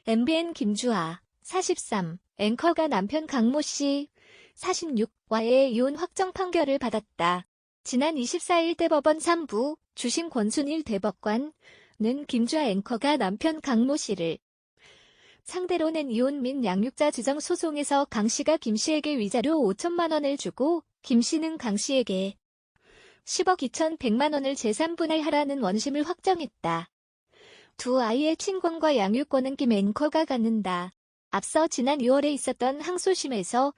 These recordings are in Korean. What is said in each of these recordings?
MBN 김주아, 43, 앵커가 남편 강모 씨, 46와의 이혼 확정 판결을 받았다. 지난 24일 대법원 3부 주심 권순일 대법관은 김주아 앵커가 남편 강모 씨를 상대로 낸 이혼 및 양육자 주정 소송에서 강 씨가 김 씨에게 위자료 5천만 원을 주고 김 씨는 강 씨에게 10억 2,100만 원을 재산분할하라는 원심을 확정했다. 두 아이의 친권과 양육권은 김 앵커가 갖는다. 앞서 지난 6월에 있었던 항소심에서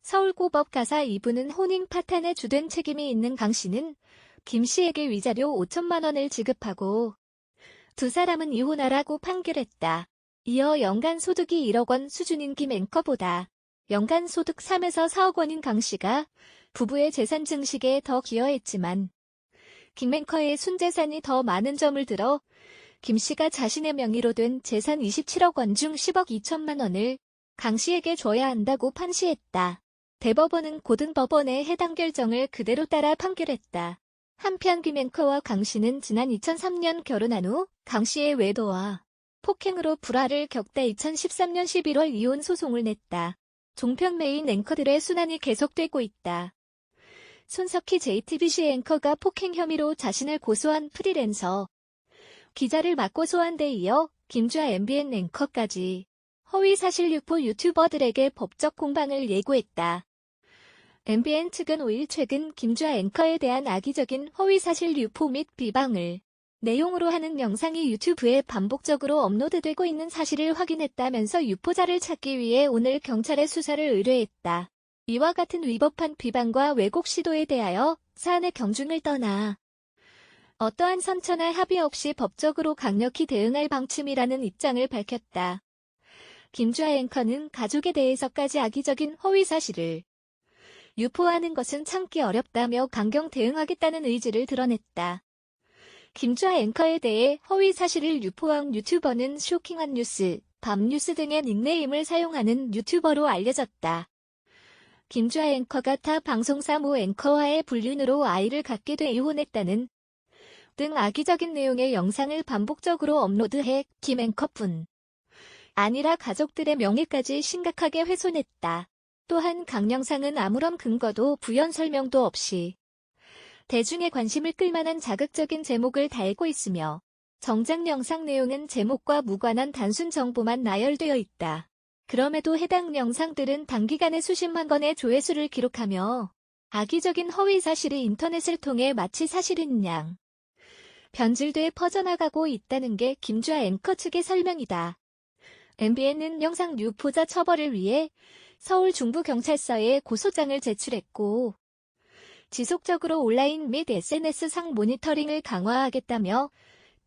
서울고법 가사 2부는 혼인 파탄에 주된 책임이 있는 강 씨는 김 씨에게 위자료 5천만 원을 지급하고 두 사람은 이혼하라고 판결했다. 이어 연간 소득이 1억 원 수준인 김 앵커보다 연간 소득 3에서 4억 원인 강 씨가 부부의 재산 증식에 더 기여했지만 김 앵커의 순재산이 더 많은 점을 들어 김 씨가 자신의 명의로 된 재산 27억 원 중 10억 2천만 원을 강 씨에게 줘야 한다고 판시했다. 대법원은 고등법원의 해당 결정을 그대로 따라 판결했다. 한편 김 앵커와 강 씨는 지난 2003년 결혼한 후 강 씨의 외도와 폭행으로 불화를 겪다 2013년 11월 이혼 소송을 냈다. 종편 메인 앵커들의 순환이 계속되고 있다. 손석희 JTBC 앵커가 폭행 혐의로 자신을 고소한 프리랜서 기자를 맞고소한 데 이어 김주아 MBN 앵커까지 허위사실 유포 유튜버들에게 법적 공방을 예고했다. MBN 측은 5일 최근 김주아 앵커에 대한 악의적인 허위사실 유포 및 비방을 내용으로 하는 영상이 유튜브에 반복적으로 업로드되고 있는 사실을 확인했다면서 유포자를 찾기 위해 오늘 경찰에 수사를 의뢰했다. 이와 같은 위법한 비방과 왜곡 시도에 대하여 사안의 경중을 떠나 어떠한 선처나 합의 없이 법적으로 강력히 대응할 방침이라는 입장을 밝혔다. 김주아 앵커는 가족에 대해서까지 악의적인 허위사실을 유포하는 것은 참기 어렵다며 강경 대응하겠다는 의지를 드러냈다. 김주아 앵커에 대해 허위사실을 유포한 유튜버는 쇼킹한 뉴스, 밤뉴스 등의 닉네임을 사용하는 유튜버로 알려졌다. 김주아 앵커가 타 방송사 모 앵커와의 불륜으로 아이를 갖게 돼 이혼했다는 등 악의적인 내용의 영상을 반복적으로 업로드해 김 앵커뿐 아니라 가족들의 명예까지 심각하게 훼손했다. 또한 강 영상은 아무런 근거도 부연 설명도 없이 대중의 관심을 끌만한 자극적인 제목을 달고 있으며 정작 영상 내용은 제목과 무관한 단순 정보만 나열되어 있다. 그럼에도 해당 영상들은 단기간에 수십만 건의 조회수를 기록하며 악의적인 허위 사실이 인터넷을 통해 마치 사실인 양 변질돼 퍼져나가고 있다는 게 김주아 앵커 측의 설명이다. MBN은 영상 유포자 처벌을 위해 서울 중부경찰서에 고소장을 제출했고 지속적으로 온라인 및 SNS상 모니터링을 강화하겠다며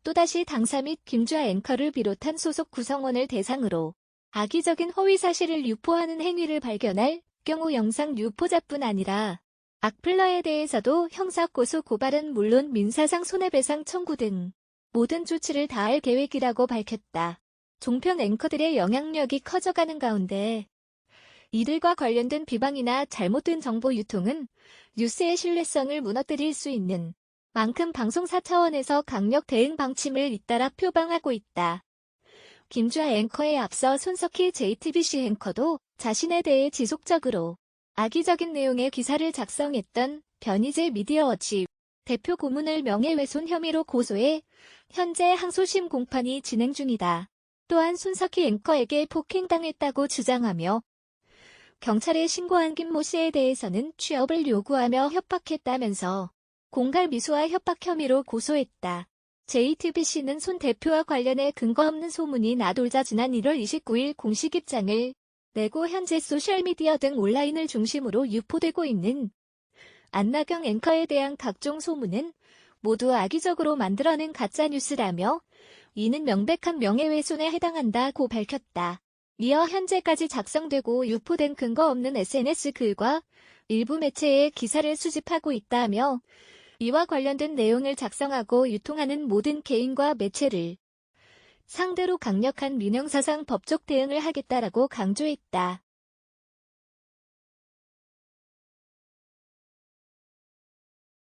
또다시 당사 및 김주아 앵커를 비롯한 소속 구성원을 대상으로 악의적인 허위 사실을 유포하는 행위를 발견할 경우 영상 유포자뿐 아니라 악플러에 대해서도 형사고소 고발은 물론 민사상 손해배상 청구 등 모든 조치를 다할 계획이라고 밝혔다. 종편 앵커들의 영향력이 커져가는 가운데 이들과 관련된 비방이나 잘못된 정보 유통은 뉴스의 신뢰성을 무너뜨릴 수 있는 만큼 방송사 차원에서 강력 대응 방침을 잇따라 표방하고 있다. 김주아 앵커에 앞서 손석희 JTBC 앵커도 자신에 대해 지속적으로 악의적인 내용의 기사를 작성했던 변희재 미디어워치 대표 고문을 명예훼손 혐의로 고소해 현재 항소심 공판이 진행 중이다. 또한 손석희 앵커에게 폭행당했다고 주장하며 경찰에 신고한 김모 씨에 대해서는 취업을 요구하며 협박했다면서 공갈 미수와 협박 혐의로 고소했다. JTBC는 손 대표와 관련해 근거 없는 소문이 나돌자 지난 1월 29일 공식 입장을 내고 현재 소셜미디어 등 온라인을 중심으로 유포되고 있는 안나경 앵커에 대한 각종 소문은 모두 악의적으로 만들어낸 가짜뉴스라며 이는 명백한 명예훼손에 해당한다고 밝혔다. 이어 현재까지 작성되고 유포된 근거 없는 SNS 글과 일부 매체의 기사를 수집하고 있다며 이와 관련된 내용을 작성하고 유통하는 모든 개인과 매체를 상대로 강력한 민형사상 법적 대응을 하겠다라고 강조했다.